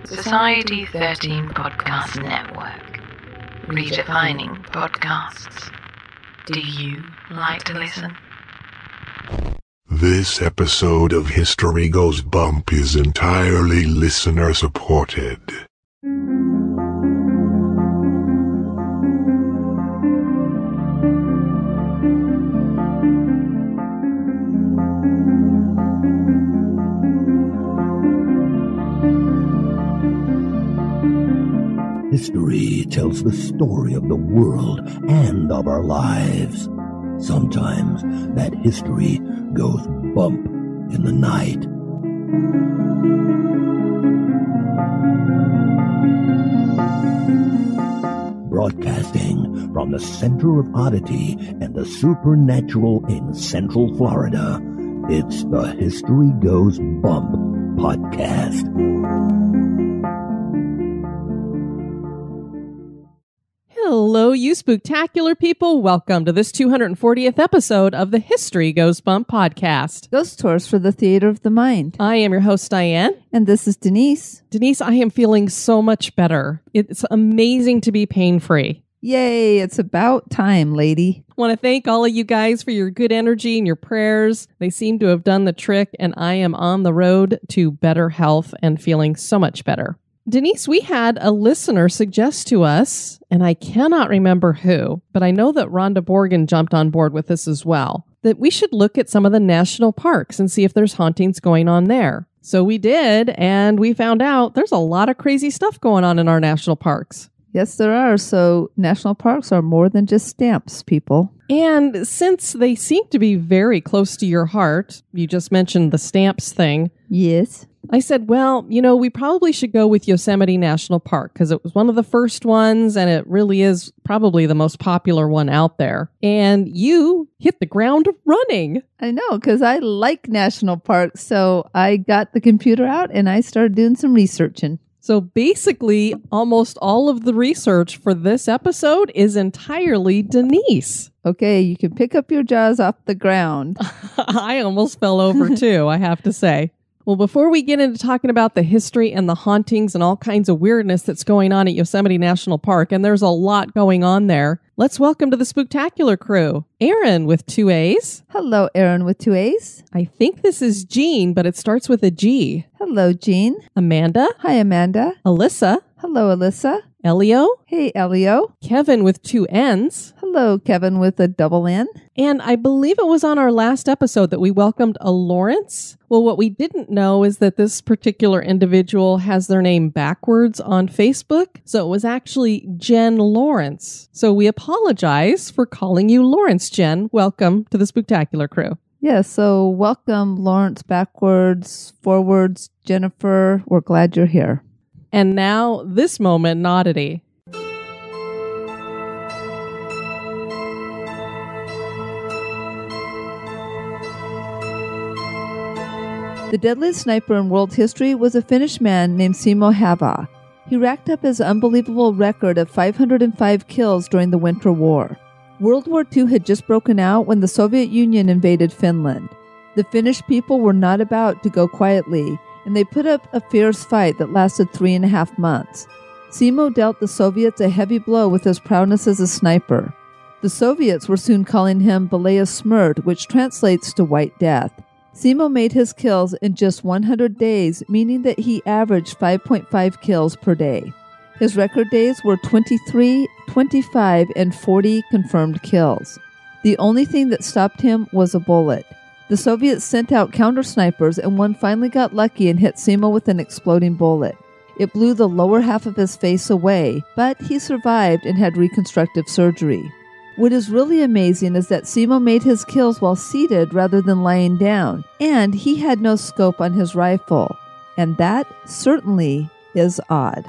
Society 13 Podcast Network. Redefining podcasts. Do you like to listen? This episode of History Goes Bump is entirely listener supported. History tells the story of the world and of our lives. Sometimes that history goes bump in the night. Broadcasting from the center of Oddity and the supernatural in Central Florida, it's the History Goes Bump podcast. Hello, you spooktacular people. Welcome to this 240th episode of the History Goes Bump podcast. Ghost Tours for the Theater of the Mind. I am your host, Diane. And this is Denise. Denise, I am feeling so much better. It's amazing to be pain-free. Yay, it's about time, lady. I want to thank all of you guys for your good energy and your prayers. They seem to have done the trick, and I am on the road to better health and feeling so much better. Denise, we had a listener suggest to us, and I cannot remember who, but I know that Rhonda Borgen jumped on board with this as well, that we should look at some of the national parks and see if there's hauntings going on there. So we did, and we found out there's a lot of crazy stuff going on in our national parks. Yes, there are. So national parks are more than just stamps, people. And since they seem to be very close to your heart, you just mentioned the stamps thing. Yes. I said, well, we probably should go with Yosemite National Park because it was one of the first ones and it really is probably the most popular one out there. And you hit the ground running. I know, because I like national parks. So I got the computer out and I started doing some researching. So basically, almost all of the research for this episode is entirely Denise. Okay, you can pick up your jaws off the ground. I almost fell over too, I have to say. Well, before we get into talking about the history and the hauntings and all kinds of weirdness that's going on at Yosemite National Park, and there's a lot going on there, let's welcome to the Spooktacular crew, Aaron with 2 A's. Hello, Aaron with 2 A's. I think this is Jean, but it starts with a G. Hello, Jean. Amanda. Hi, Amanda. Alyssa. Hello, Alyssa. Elio. Hey, Elio. Kevin with 2 N's. Hello, Kevin with a double N. And I believe it was on our last episode that we welcomed a Lawrence. Well, what we didn't know is that this particular individual has their name backwards on Facebook. So it was actually Jen Lawrence. So we apologize for calling you Lawrence, Jen. Welcome to the Spooktacular crew. Yeah, so welcome, Lawrence, backwards, forwards, Jennifer. We're glad you're here. And now this moment in Oddity. The deadliest sniper in world history was a Finnish man named Simo Hava. He racked up his unbelievable record of 505 kills during the Winter War. World War II had just broken out when the Soviet Union invaded Finland. The Finnish people were not about to go quietly, and they put up a fierce fight that lasted 3.5 months. Simo dealt the Soviets a heavy blow with his prowess as a sniper. The Soviets were soon calling him Belaya Smrt, which translates to White Death. Simo made his kills in just 100 days, meaning that he averaged 5.5 kills per day. His record days were 23, 25, and 40 confirmed kills. The only thing that stopped him was a bullet. The Soviets sent out counter-snipers, and one finally got lucky and hit Simo with an exploding bullet. It blew the lower half of his face away, but he survived and had reconstructive surgery. What is really amazing is that Simo made his kills while seated rather than lying down, and he had no scope on his rifle. And that certainly is odd.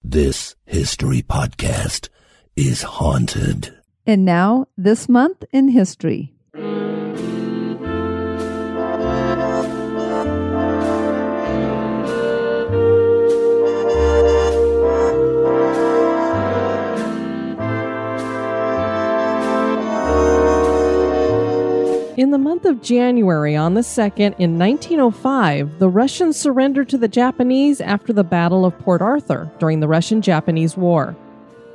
This history podcast is haunted. And now, this month in history. In the month of January on the 2nd in 1905, the Russians surrendered to the Japanese after the Battle of Port Arthur during the Russian-Japanese War.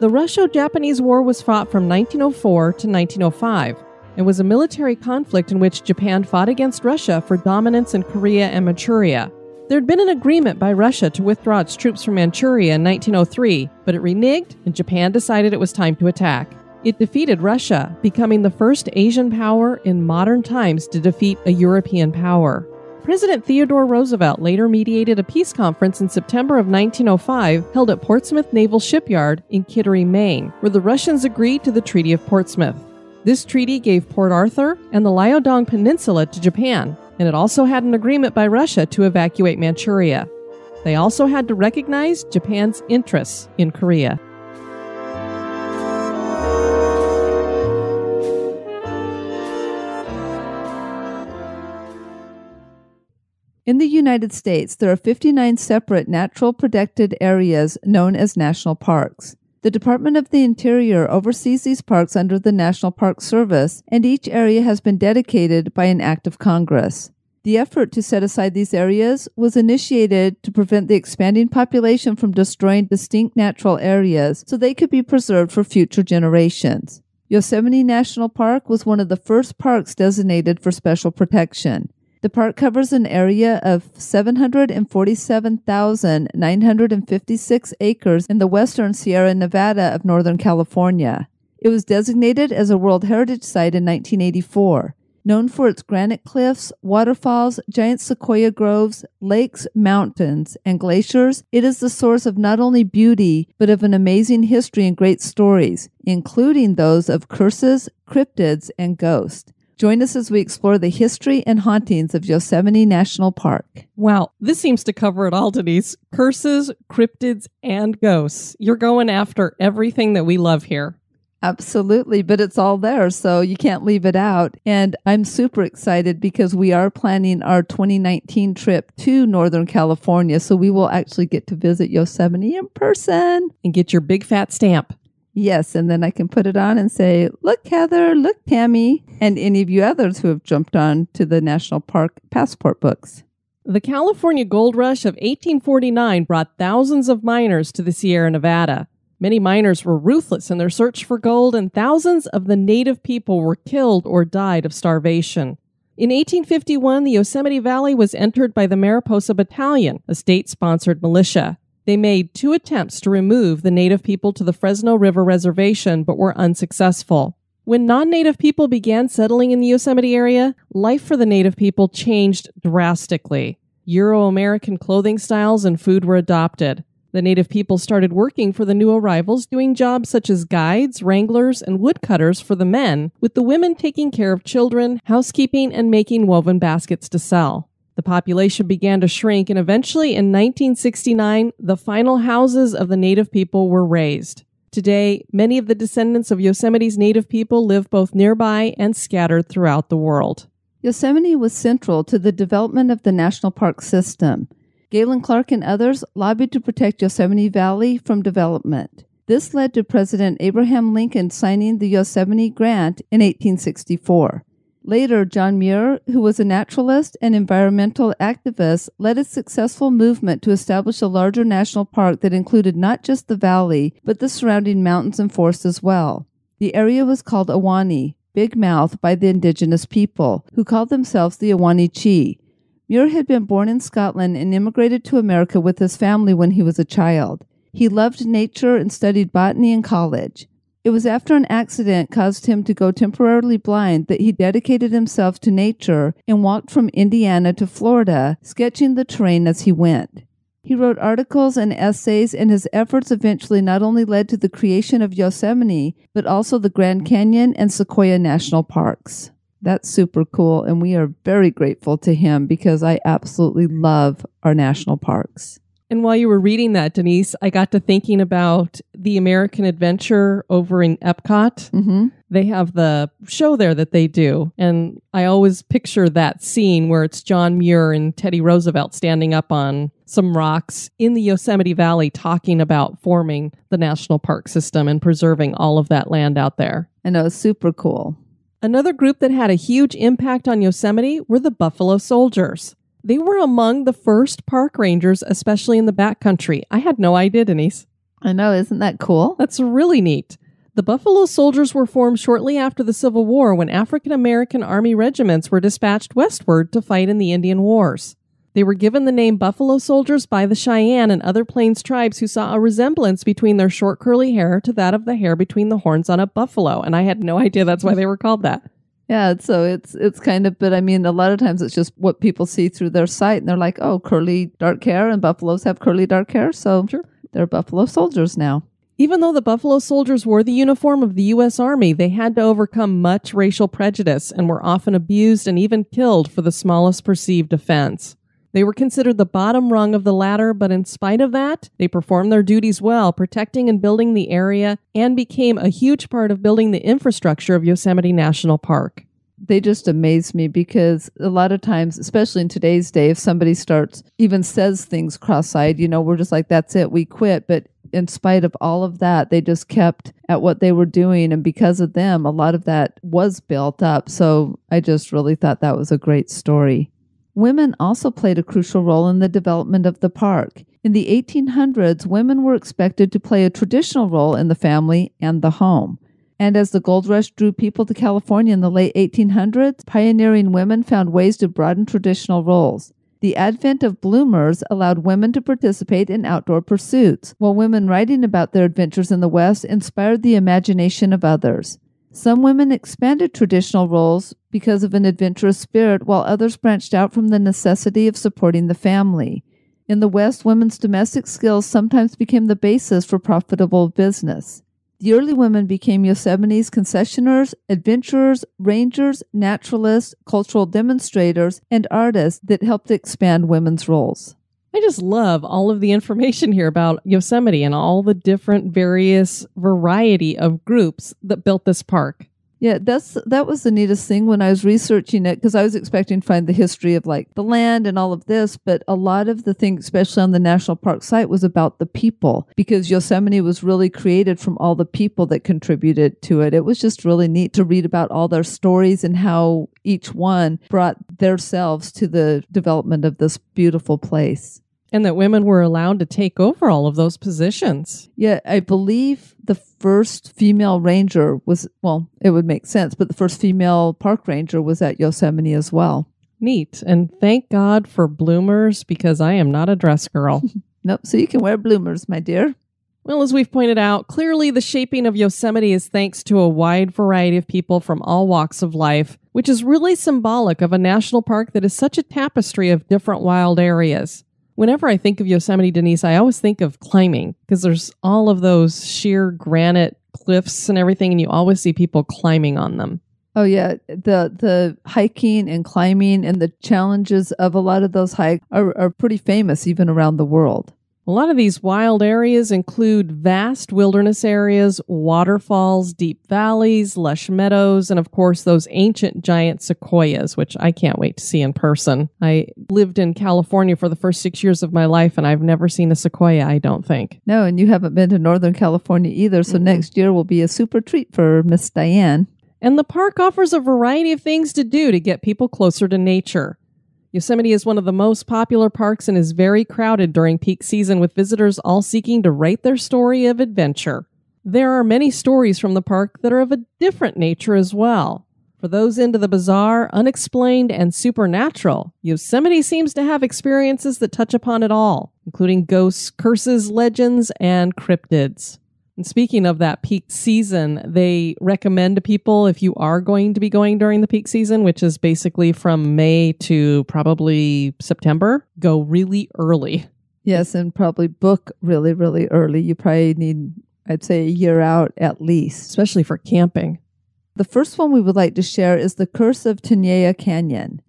The Russo-Japanese War was fought from 1904 to 1905 and was a military conflict in which Japan fought against Russia for dominance in Korea and Manchuria. There had been an agreement by Russia to withdraw its troops from Manchuria in 1903, but it reneged and Japan decided it was time to attack. It defeated Russia, becoming the first Asian power in modern times to defeat a European power. President Theodore Roosevelt later mediated a peace conference in September of 1905 held at Portsmouth Naval Shipyard in Kittery, Maine, where the Russians agreed to the Treaty of Portsmouth. This treaty gave Port Arthur and the Liaodong Peninsula to Japan, and it also had an agreement by Russia to evacuate Manchuria. They also had to recognize Japan's interests in Korea. In the United States, there are 59 separate natural protected areas known as national parks. The Department of the Interior oversees these parks under the National Park Service, and each area has been dedicated by an act of Congress. The effort to set aside these areas was initiated to prevent the expanding population from destroying distinct natural areas so they could be preserved for future generations. Yosemite National Park was one of the first parks designated for special protection. The park covers an area of 747,956 acres in the western Sierra Nevada of Northern California. It was designated as a World Heritage Site in 1984. Known for its granite cliffs, waterfalls, giant sequoia groves, lakes, mountains, and glaciers, it is the source of not only beauty, but of an amazing history and great stories, including those of curses, cryptids, and ghosts. Join us as we explore the history and hauntings of Yosemite National Park. Wow, this seems to cover it all, Denise. Curses, cryptids, and ghosts. You're going after everything that we love here. Absolutely, but it's all there, so you can't leave it out. And I'm super excited because we are planning our 2019 trip to Northern California, so we will actually get to visit Yosemite in person. And get your big fat stamp. Yes, and then I can put it on and say, look, Heather, look, Tammy, and any of you others who have jumped on to the National Park passport books. The California Gold Rush of 1849 brought thousands of miners to the Sierra Nevada. Many miners were ruthless in their search for gold, and thousands of the native people were killed or died of starvation. In 1851, the Yosemite Valley was entered by the Mariposa Battalion, a state-sponsored militia. They made 2 attempts to remove the native people to the Fresno River Reservation, but were unsuccessful. When non-native people began settling in the Yosemite area, life for the native people changed drastically. Euro-American clothing styles and food were adopted. The native people started working for the new arrivals, doing jobs such as guides, wranglers, and woodcutters for the men, with the women taking care of children, housekeeping, and making woven baskets to sell. The population began to shrink, and eventually in 1969, the final houses of the native people were razed. Today, many of the descendants of Yosemite's native people live both nearby and scattered throughout the world. Yosemite was central to the development of the national park system. Galen Clark and others lobbied to protect Yosemite Valley from development. This led to President Abraham Lincoln signing the Yosemite Grant in 1864. Later, John Muir, who was a naturalist and environmental activist, led a successful movement to establish a larger national park that included not just the valley, but the surrounding mountains and forests as well. The area was called Ahwahnee, Big Mouth, by the indigenous people, who called themselves the Ahwahnee-Chee. Muir had been born in Scotland and immigrated to America with his family when he was a child. He loved nature and studied botany in college. It was after an accident caused him to go temporarily blind that he dedicated himself to nature and walked from Indiana to Florida, sketching the terrain as he went. He wrote articles and essays, and his efforts eventually not only led to the creation of Yosemite, but also the Grand Canyon and Sequoia National Parks. That's super cool, and we are very grateful to him because I absolutely love our national parks. And while you were reading that, Denise, I got to thinking about the American Adventure over in Epcot. Mm-hmm. They have the show there that they do. And I always picture that scene where it's John Muir and Teddy Roosevelt standing up on some rocks in the Yosemite Valley talking about forming the national park system and preserving all of that land out there. I know, it's super cool. Another group that had a huge impact on Yosemite were the Buffalo Soldiers. They were among the first park rangers, especially in the backcountry. I had no idea, Denise. I know, isn't that cool? That's really neat. The Buffalo Soldiers were formed shortly after the Civil War when African American Army regiments were dispatched westward to fight in the Indian Wars. They were given the name Buffalo Soldiers by the Cheyenne and other Plains tribes who saw a resemblance between their short curly hair to that of the hair between the horns on a buffalo. And I had no idea that's why they were called that. Yeah, so it's kind of, but I mean, a lot of times it's just what people see through their sight, and they're like, oh, curly dark hair, and buffaloes have curly dark hair, so sure. They're Buffalo Soldiers now. Even though the Buffalo Soldiers wore the uniform of the U.S. Army, they had to overcome much racial prejudice and were often abused and even killed for the smallest perceived offense. They were considered the bottom rung of the ladder, but in spite of that, they performed their duties well, protecting and building the area, and became a huge part of building the infrastructure of Yosemite National Park. They just amaze me because a lot of times, especially in today's day, if somebody even says things cross-eyed, we're just like, that's it, we quit. But in spite of all of that, they just kept at what they were doing. And because of them, a lot of that was built up. So I just really thought that was a great story. Women also played a crucial role in the development of the park. In the 1800s, women were expected to play a traditional role in the family and the home. And as the gold rush drew people to California in the late 1800s, pioneering women found ways to broaden traditional roles. The advent of bloomers allowed women to participate in outdoor pursuits, while women writing about their adventures in the West inspired the imagination of others. Some women expanded traditional roles because of an adventurous spirit, while others branched out from the necessity of supporting the family. In the West, women's domestic skills sometimes became the basis for profitable business. The early women became Yosemite's concessionaires, adventurers, rangers, naturalists, cultural demonstrators, and artists that helped expand women's roles. I just love all of the information here about Yosemite and all the different various variety of groups that built this park. Yeah, that was the neatest thing when I was researching it, because I was expecting to find the history of like the land and all of this, but a lot of the things, especially on the national park site, was about the people, because Yosemite was really created from all the people that contributed to it. It was just really neat to read about all their stories and how each one brought themselves to the development of this beautiful place. And that women were allowed to take over all of those positions. Yeah, I believe the first female ranger was, well, it would make sense, but the first female park ranger was at Yosemite as well. Neat. And thank God for bloomers, because I am not a dress girl. Nope, so you can wear bloomers, my dear. Well, as we've pointed out, clearly the shaping of Yosemite is thanks to a wide variety of people from all walks of life, which is really symbolic of a national park that is such a tapestry of different wild areas. Whenever I think of Yosemite, Denise, I always think of climbing, because there's all of those sheer granite cliffs and everything, and you always see people climbing on them. Oh, yeah. The hiking and climbing and the challenges of a lot of those hikes are pretty famous even around the world. A lot of these wild areas include vast wilderness areas, waterfalls, deep valleys, lush meadows, and of course those ancient giant sequoias, which I can't wait to see in person. I lived in California for the first 6 years of my life, and I've never seen a sequoia, I don't think. No, and you haven't been to Northern California either, so next year will be a super treat for Miss Diane. And the park offers a variety of things to do to get people closer to nature. Yosemite is one of the most popular parks and is very crowded during peak season, with visitors all seeking to write their story of adventure. There are many stories from the park that are of a different nature as well. For those into the bizarre, unexplained, and supernatural, Yosemite seems to have experiences that touch upon it all, including ghosts, curses, legends, and cryptids. And speaking of that peak season, they recommend to people, if you are going to be going during the peak season, which is basically from May to probably September, go really early. Yes, and probably book really, really early. You probably need, I'd say, a year out at least. Especially for camping. The first one we would like to share is the Curse of Tenaya Canyon.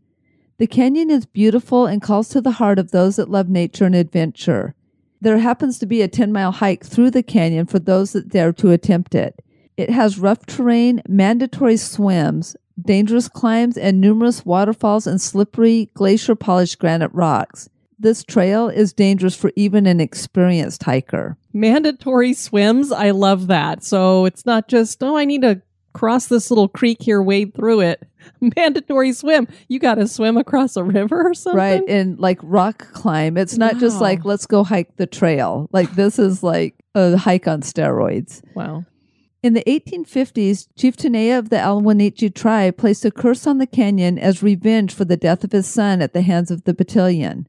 The canyon is beautiful and calls to the heart of those that love nature and adventure. There happens to be a 10-mile hike through the canyon for those that dare to attempt it. It has rough terrain, mandatory swims, dangerous climbs, and numerous waterfalls and slippery, glacier-polished granite rocks. This trail is dangerous for even an experienced hiker. Mandatory swims? I love that. So it's not just, I need to cross this little creek here, wade through it. Mandatory swim. You got to swim across a river or something? Right, and like rock climb. It's not just like, let's go hike the trail. Like this is like a hike on steroids. Wow. In the 1850s, Chief Tenaya of the Alwanichi tribe placed a curse on the canyon as revenge for the death of his son at the hands of the battalion.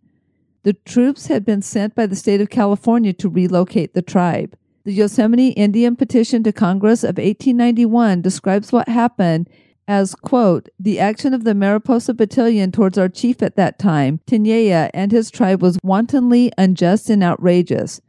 The troops had been sent by the state of California to relocate the tribe. The Yosemite Indian Petition to Congress of 1891 describes what happened as, quote, the action of the Mariposa Battalion towards our chief at that time, Tenaya, and his tribe was wantonly unjust and outrageous.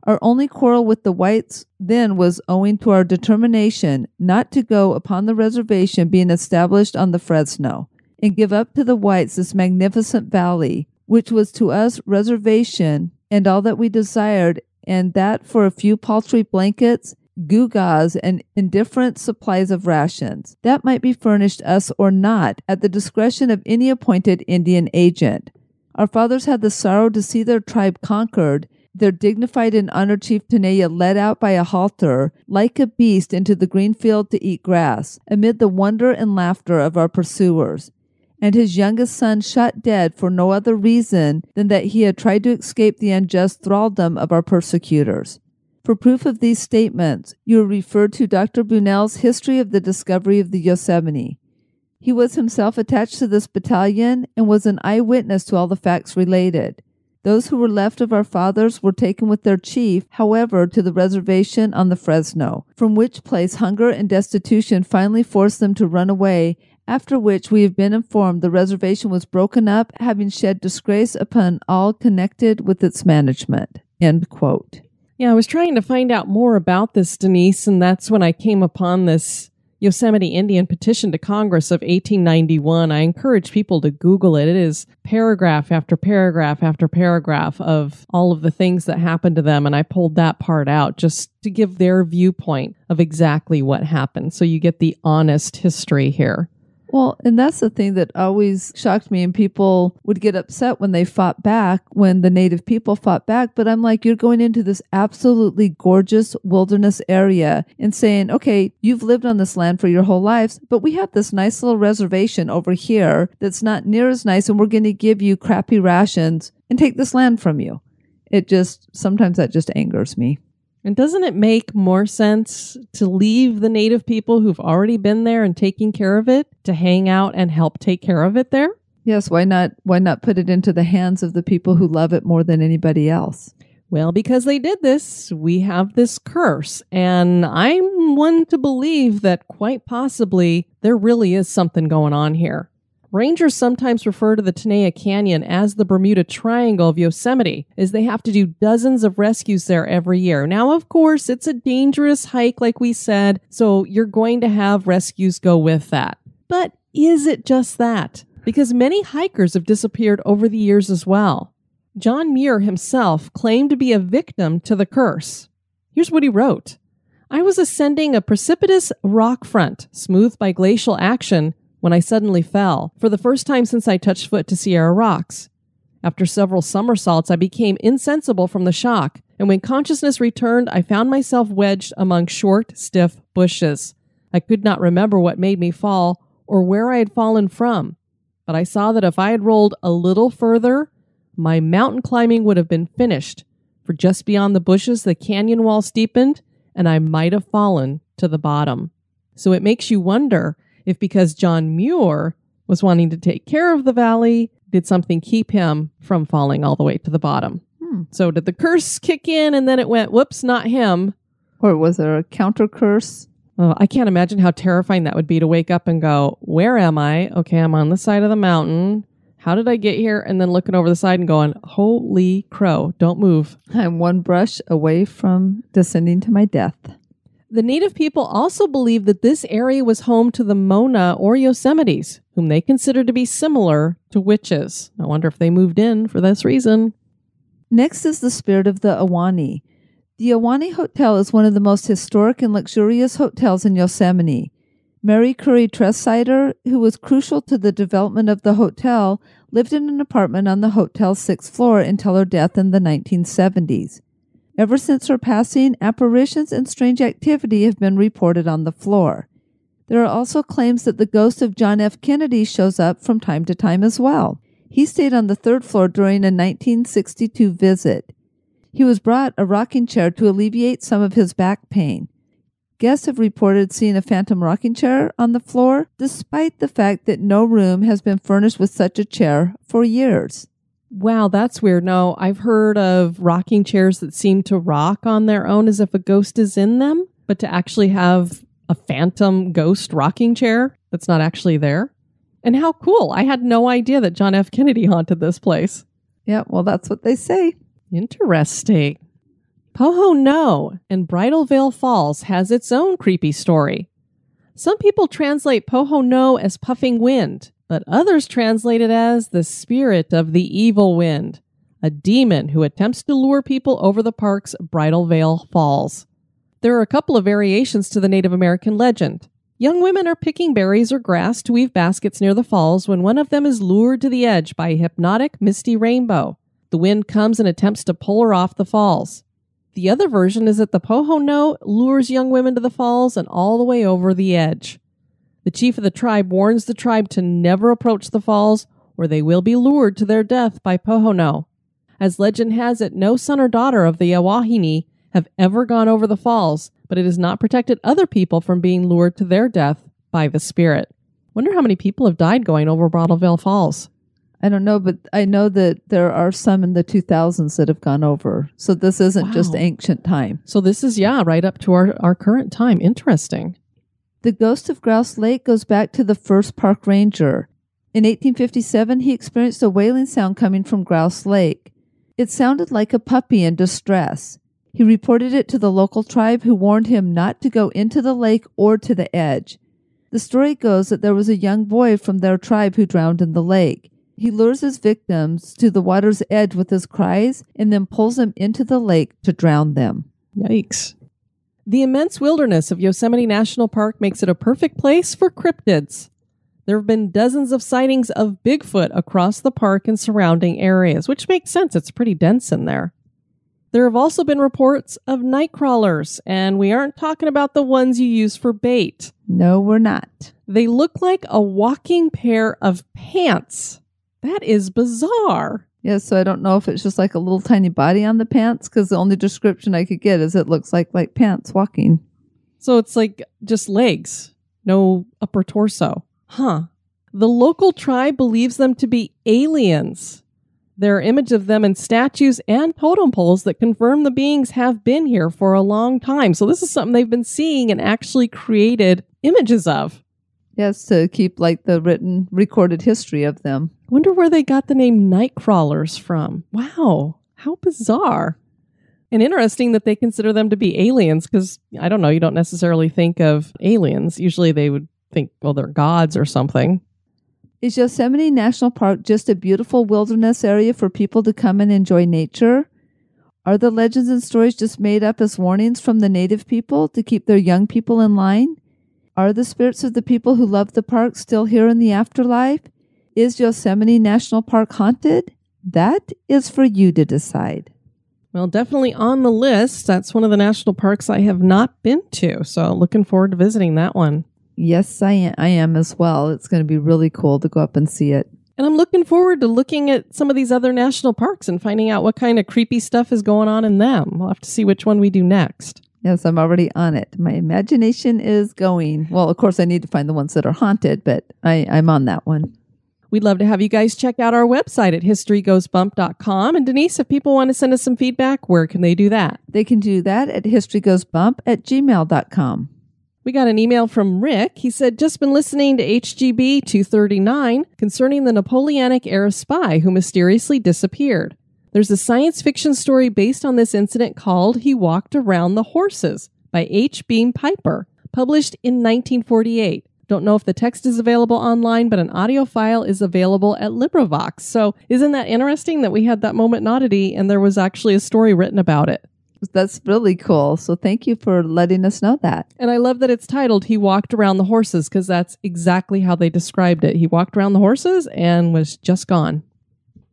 Our only quarrel with the whites then was owing to our determination not to go upon the reservation being established on the Fresno and give up to the whites this magnificent valley, which was to us reservation and all that we desired, and that for a few paltry blankets, gewgaws, and indifferent supplies of rations. That might be furnished us or not at the discretion of any appointed Indian agent. Our fathers had the sorrow to see their tribe conquered, their dignified and honored chief Tenaya led out by a halter, like a beast into the green field to eat grass, amid the wonder and laughter of our pursuers, and his youngest son shot dead for no other reason than that he had tried to escape the unjust thraldom of our persecutors. For proof of these statements, you are referred to Dr. Bunnell's History of the Discovery of the Yosemite. He was himself attached to this battalion and was an eyewitness to all the facts related. Those who were left of our fathers were taken with their chief, however, to the reservation on the Fresno, from which place hunger and destitution finally forced them to run away, after which we have been informed the reservation was broken up, having shed disgrace upon all connected with its management. End quote. Yeah, I was trying to find out more about this, Denise, and that's when I came upon this Yosemite Indian Petition to Congress of 1891. I encourage people to Google it. It is paragraph after paragraph after paragraph of all of the things that happened to them, and I pulled that part out just to give their viewpoint of exactly what happened, so you get the honest history here. Well, and that's the thing that always shocked me, and people would get upset when they fought back, when the native people fought back. But I'm like, you're going into this absolutely gorgeous wilderness area and saying, okay, you've lived on this land for your whole lives, but we have this nice little reservation over here that's not near as nice, and we're going to give you crappy rations and take this land from you. Sometimes that just angers me. And doesn't it make more sense to leave the native people who've already been there and taking care of it to hang out and help take care of it there? Yes, why not put it into the hands of the people who love it more than anybody else? Well, because they did this, we have this curse. And I'm one to believe that quite possibly there really is something going on here. Rangers sometimes refer to the Tenaya Canyon as the Bermuda Triangle of Yosemite, as they have to do dozens of rescues there every year. Now, of course, it's a dangerous hike, like we said, so you're going to have rescues go with that. But is it just that? Because many hikers have disappeared over the years as well. John Muir himself claimed to be a victim to the curse. Here's what he wrote. I was ascending a precipitous rock front, smoothed by glacial action, when I suddenly fell, for the first time since I touched foot to Sierra rocks. After several somersaults, I became insensible from the shock, and when consciousness returned, I found myself wedged among short, stiff bushes. I could not remember what made me fall or where I had fallen from, but I saw that if I had rolled a little further, my mountain climbing would have been finished, for just beyond the bushes the canyon wall steepened, and I might have fallen to the bottom. So it makes you wonder if because John Muir was wanting to take care of the valley, did something keep him from falling all the way to the bottom? So did the curse kick in and then it went, whoops, not him? Or was there a counter curse? Oh, I can't imagine how terrifying that would be to wake up and go, where am I? Okay, I'm on the side of the mountain. How did I get here? And then looking over the side and going, holy crow, don't move. I'm one brush away from descending to my death. The native people also believed that this area was home to the Mona or Yosemites, whom they considered to be similar to witches. I wonder if they moved in for this reason. Next is the spirit of the Ahwahnee. The Ahwahnee Hotel is one of the most historic and luxurious hotels in Yosemite. Mary Curry Tressider, who was crucial to the development of the hotel, lived in an apartment on the hotel's 6th floor until her death in the 1970s. Ever since her passing, apparitions and strange activity have been reported on the floor. There are also claims that the ghost of John F. Kennedy shows up from time to time as well. He stayed on the 3rd floor during a 1962 visit. He was brought a rocking chair to alleviate some of his back pain. Guests have reported seeing a phantom rocking chair on the floor, despite the fact that no room has been furnished with such a chair for years. Wow, that's weird. No, I've heard of rocking chairs that seem to rock on their own as if a ghost is in them, but to actually have a phantom ghost rocking chair that's not actually there. And how cool. I had no idea that John F. Kennedy haunted this place. Yeah, well, that's what they say. Interesting. Poho No in Bridal Veil Falls has its own creepy story. Some people translate Poho No as puffing wind, but others translate it as the spirit of the evil wind, a demon who attempts to lure people over the park's Bridal Veil Falls. There are a couple of variations to the Native American legend. Young women are picking berries or grass to weave baskets near the falls when one of them is lured to the edge by a hypnotic, misty rainbow. The wind comes and attempts to pull her off the falls. The other version is that the Poho No lures young women to the falls and all the way over the edge. The chief of the tribe warns the tribe to never approach the falls or they will be lured to their death by Poho No. As legend has it, no son or daughter of the Awahini have ever gone over the falls, but it has not protected other people from being lured to their death by the spirit. Wonder how many people have died going over Bridal Veil Falls. I don't know, but I know that there are some in the 2000s that have gone over. So this isn't just ancient time. So this is, right up to our current time. Interesting. The ghost of Grouse Lake goes back to the first park ranger. In 1857, he experienced a wailing sound coming from Grouse Lake. It sounded like a puppy in distress. He reported it to the local tribe, who warned him not to go into the lake or to the edge. The story goes that there was a young boy from their tribe who drowned in the lake. He lures his victims to the water's edge with his cries and then pulls them into the lake to drown them. Yikes. The immense wilderness of Yosemite National Park makes it a perfect place for cryptids. There have been dozens of sightings of Bigfoot across the park and surrounding areas, which makes sense. It's pretty dense in there. There have also been reports of night crawlers, and we aren't talking about the ones you use for bait. No, we're not. They look like a walking pair of pants. That is bizarre. Yeah, so I don't know if it's just like a little tiny body on the pants, because the only description I could get is it looks like pants walking. So it's like just legs, no upper torso. Huh. The local tribe believes them to be aliens. There are images of them in statues and totem poles that confirm the beings have been here for a long time. So this is something they've been seeing and actually created images of. Yes, to keep like the written, recorded history of them. I wonder where they got the name night crawlers from. Wow, how bizarre. And interesting that they consider them to be aliens because, I don't know, you don't necessarily think of aliens. Usually they would think, well, they're gods or something. Is Yosemite National Park just a beautiful wilderness area for people to come and enjoy nature? Are the legends and stories just made up as warnings from the native people to keep their young people in line? Are the spirits of the people who love the park still here in the afterlife? Is Yosemite National Park haunted? That is for you to decide. Well, definitely on the list. That's one of the national parks I have not been to. So looking forward to visiting that one. Yes, I am as well. It's going to be really cool to go up and see it. And I'm looking forward to looking at some of these other national parks and finding out what kind of creepy stuff is going on in them. We'll have to see which one we do next. Yes, I'm already on it. My imagination is going. Well, of course, I need to find the ones that are haunted, but I'm on that one. We'd love to have you guys check out our website at historygoesbump.com. And Denise, if people want to send us some feedback, where can they do that? They can do that at historygoesbump@gmail.com. We got an email from Rick. He said, just been listening to HGB 239 concerning the Napoleonic era spy who mysteriously disappeared. There's a science fiction story based on this incident called He Walked Around the Horses by H. Beam Piper, published in 1948. Don't know if the text is available online, but an audio file is available at LibriVox. So isn't that interesting that we had that moment in Oddity and there was actually a story written about it? That's really cool. So thank you for letting us know that. And I love that it's titled He Walked Around the Horses because that's exactly how they described it. He walked around the horses and was just gone.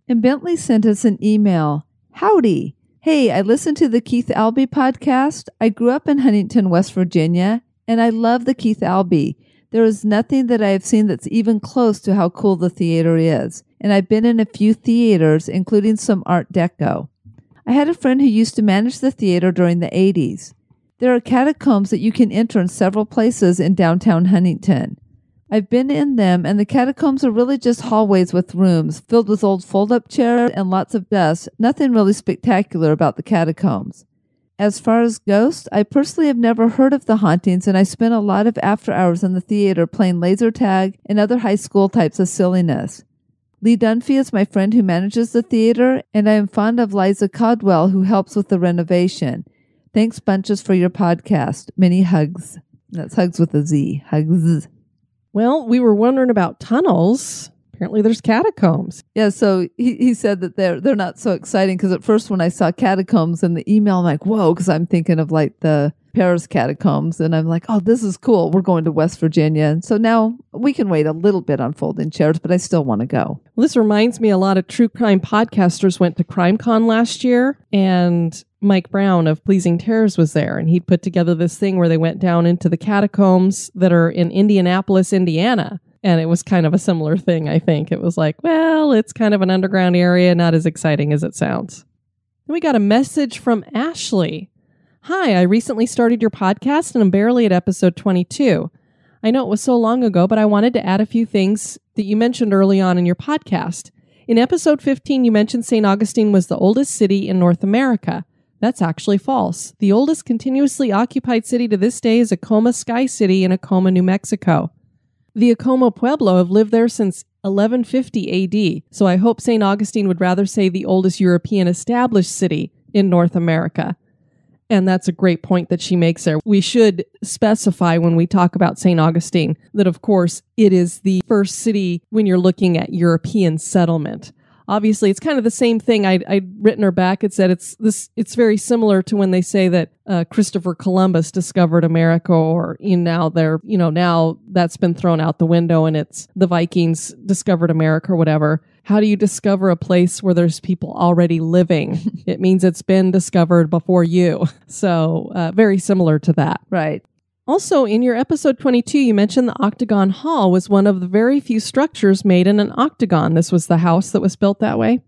And Bentley sent us an email. Howdy. Hey, I listened to the Keith Albee podcast. I grew up in Huntington, West Virginia, and I love the Keith Albee. There is nothing that I have seen that's even close to how cool the theater is. And I've been in a few theaters, including some Art Deco. I had a friend who used to manage the theater during the 80s. There are catacombs that you can enter in several places in downtown Huntington. I've been in them, and the catacombs are really just hallways with rooms filled with old fold-up chairs and lots of dust. Nothing really spectacular about the catacombs. As far as ghosts, I personally have never heard of the hauntings, and I spent a lot of after hours in the theater playing laser tag and other high school types of silliness. Lee Dunphy is my friend who manages the theater, and I am fond of Liza Caldwell, who helps with the renovation. Thanks bunches for your podcast. Many hugs. That's hugs with a Z. Hugs. Well, we were wondering about tunnels. Apparently there's catacombs. Yeah, so he said that they're not so exciting because at first when I saw catacombs in the email, I'm like, whoa, because I'm thinking of like the Paris catacombs. And I'm like, oh, this is cool. We're going to West Virginia. And so now we can wait a little bit on folding chairs, but I still want to go. Well, this reminds me a lot of true crime podcasters went to CrimeCon last year, and Mike Brown of Pleasing Terrors was there, and he put together this thing where they went down into the catacombs that are in Indianapolis, Indiana. And it was kind of a similar thing, I think. It was like, well, it's kind of an underground area, not as exciting as it sounds. Then we got a message from Ashley. Hi, I recently started your podcast and I'm barely at episode 22. I know it was so long ago, but I wanted to add a few things that you mentioned early on in your podcast. In episode 15, you mentioned St. Augustine was the oldest city in North America. That's actually false. The oldest continuously occupied city to this day is Acoma Sky City in Acoma, New Mexico. The Acoma Pueblo have lived there since 1150 AD, so I hope St. Augustine would rather say the oldest European established city in North America. And that's a great point that she makes there. We should specify when we talk about St. Augustine that, of course, it is the first city when you're looking at European settlement. Obviously, it's kind of the same thing. I'd written her back. It said it's very similar to when they say that Christopher Columbus discovered America, or now that's been thrown out the window and it's the Vikings discovered America or whatever. How do you discover a place where there's people already living? It means it's been discovered before you. So very similar to that. Right. Also, in your episode 22, you mentioned the Octagon Hall was one of the very few structures made in an octagon. This was the house that was built that way.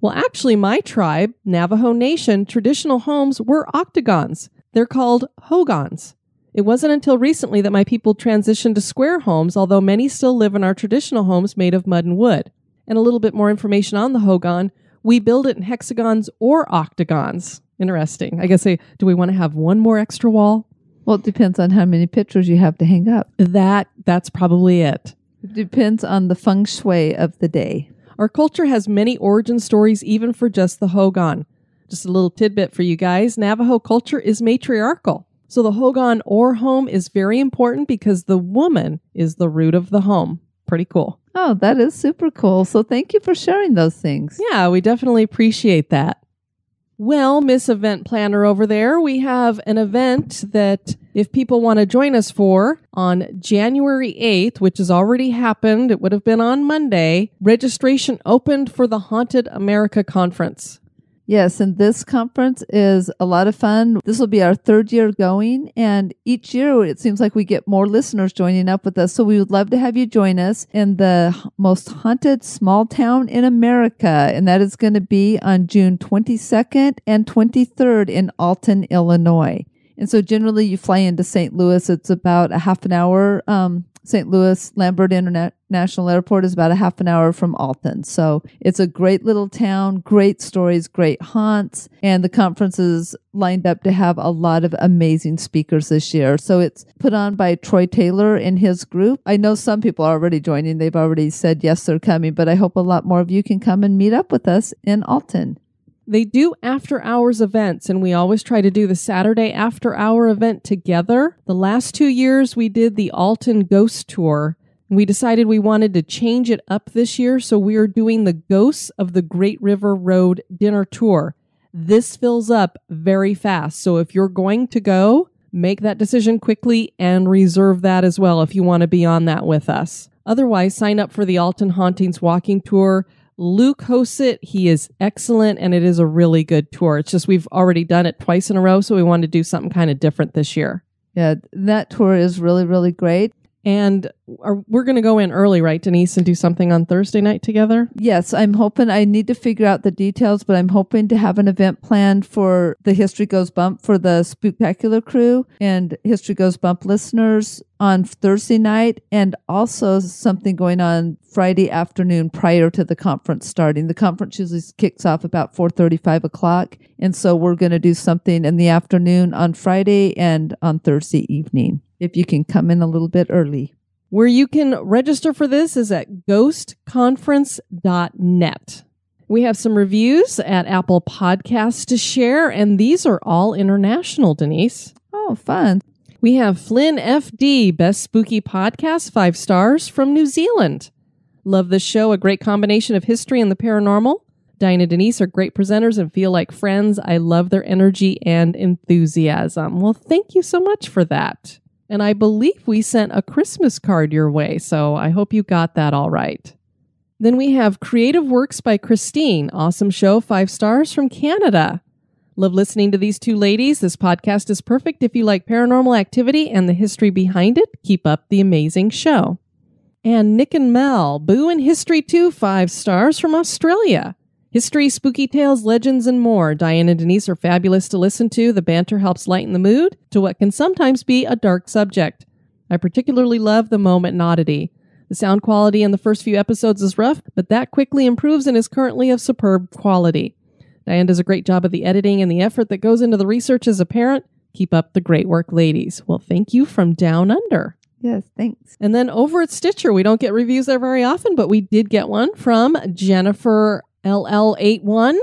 Well, actually, my tribe, Navajo Nation, traditional homes were octagons. They're called hogans. It wasn't until recently that my people transitioned to square homes, although many still live in our traditional homes made of mud and wood. And a little bit more information on the hogan. We build it in hexagons or octagons. Interesting. I guess, do we want to have one more extra wall? Well, it depends on how many pictures you have to hang up. That's probably it. It depends on the feng shui of the day. Our culture has many origin stories, even for just the hogan. Just a little tidbit for you guys. Navajo culture is matriarchal. So the hogan or home is very important because the woman is the root of the home. Pretty cool. Oh, that is super cool. So thank you for sharing those things. Yeah, we definitely appreciate that. Well, Miss Event Planner over there, we have an event that if people want to join us for on January 8th, which has already happened, it would have been on Monday, registration opened for the Haunted America Conference. Yes, and this conference is a lot of fun. This will be our third year going, and each year it seems like we get more listeners joining up with us. So we would love to have you join us in the most haunted small town in America, and that is going to be on June 22nd and 23rd in Alton, Illinois. And so generally you fly into St. Louis. It's about a half an hour. St. Louis Lambert International Airport is about a half an hour from Alton. So it's a great little town, great stories, great haunts. And the conference is lined up to have a lot of amazing speakers this year. So it's put on by Troy Taylor and his group. I know some people are already joining. They've already said, yes, they're coming. But I hope a lot more of you can come and meet up with us in Alton. They do after-hours events, and we always try to do the Saturday after-hour event together. The last 2 years, we did the Alton Ghost Tour. We decided we wanted to change it up this year, so we are doing the Ghosts of the Great River Road Dinner Tour. This fills up very fast, so if you're going to go, make that decision quickly and reserve that as well if you want to be on that with us. Otherwise, sign up for the Alton Hauntings Walking Tour. Luke hosts it. He is excellent, and it is a really good tour. It's just we've already done it twice in a row, so we wanted to do something kind of different this year. Yeah, that tour is really, really great. And we're going to go in early, right, Denise, and do something on Thursday night together? Yes, I'm hoping. I need to figure out the details, but I'm hoping to have an event planned for the History Goes Bump for the Spooktacular crew and History Goes Bump listeners on Thursday night, and also something going on Friday afternoon prior to the conference starting. The conference usually kicks off about 4:30, 5 o'clock, and so we're going to do something in the afternoon on Friday and on Thursday evening, if you can come in a little bit early. Where you can register for this is at ghostconference.net. We have some reviews at Apple Podcasts to share, and these are all international, Denise. Oh, fun. We have Flynn FD, Best Spooky Podcast, 5 stars from New Zealand. Love this show, a great combination of history and the paranormal. Diane and Denise are great presenters and feel like friends. I love their energy and enthusiasm. Well, thank you so much for that. And I believe we sent a Christmas card your way, so I hope you got that all right. Then we have Creative Works by Christine. Awesome show, 5 stars from Canada. Love listening to these two ladies. This podcast is perfect if you like paranormal activity and the history behind it. Keep up the amazing show. And Nick and Mel, Boo and History too, 5 stars from Australia. History, spooky tales, legends, and more. Diane and Denise are fabulous to listen to. The banter helps lighten the mood to what can sometimes be a dark subject. I particularly love the moment in Oddity. The sound quality in the first few episodes is rough, but that quickly improves and is currently of superb quality. Diane does a great job of the editing, and the effort that goes into the research is apparent. Keep up the great work, ladies. Well, thank you from down under. Yes, thanks. And then over at Stitcher, we don't get reviews there very often, but we did get one from Jennifer LL81.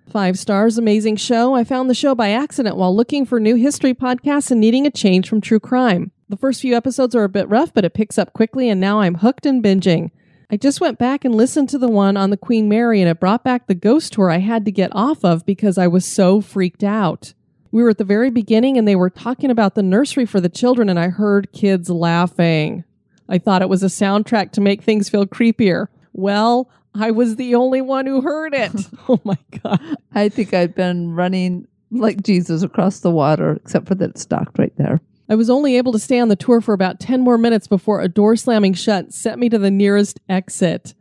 5 stars, amazing show. I found the show by accident while looking for new history podcasts and needing a change from true crime. The first few episodes are a bit rough, but it picks up quickly, and now I'm hooked and binging. I just went back and listened to the one on the Queen Mary, and it brought back the ghost tour I had to get off of because I was so freaked out. We were at the very beginning, and they were talking about the nursery for the children, and I heard kids laughing. I thought it was a soundtrack to make things feel creepier. Well, I was the only one who heard it. Oh my God. I think I'd been running like Jesus across the water, except for that it stopped right there. I was only able to stay on the tour for about 10 more minutes before a door slamming shut sent me to the nearest exit.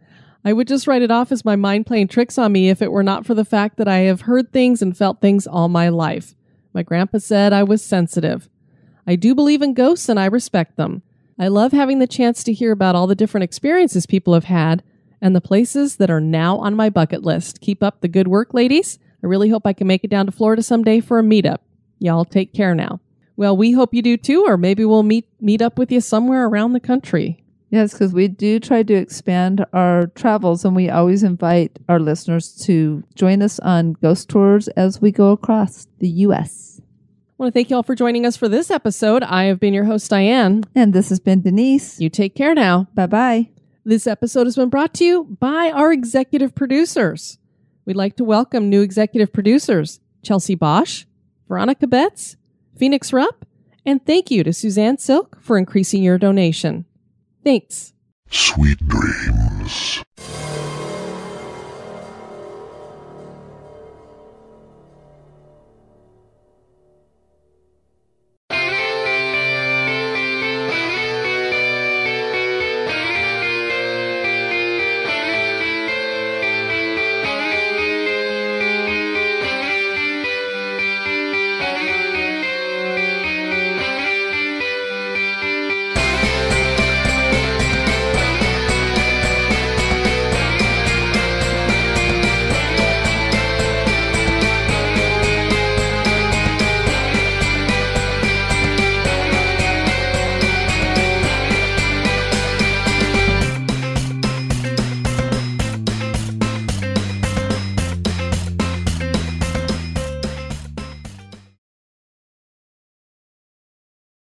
I would just write it off as my mind playing tricks on me if it were not for the fact that I have heard things and felt things all my life. My grandpa said I was sensitive. I do believe in ghosts and I respect them. I love having the chance to hear about all the different experiences people have had and the places that are now on my bucket list. Keep up the good work, ladies. I really hope I can make it down to Florida someday for a meetup. Y'all take care now. Well, we hope you do too, or maybe we'll meet up with you somewhere around the country. Yes, because we do try to expand our travels, and we always invite our listeners to join us on ghost tours as we go across the U.S. I want to thank you all for joining us for this episode. I have been your host, Diane. And this has been Denise. You take care now. Bye-bye. This episode has been brought to you by our executive producers. We'd like to welcome new executive producers, Chelsea Bosch, Veronica Betts, Phoenix Rupp, and thank you to Suzanne Silk for increasing your donation. Thanks. Sweet dreams.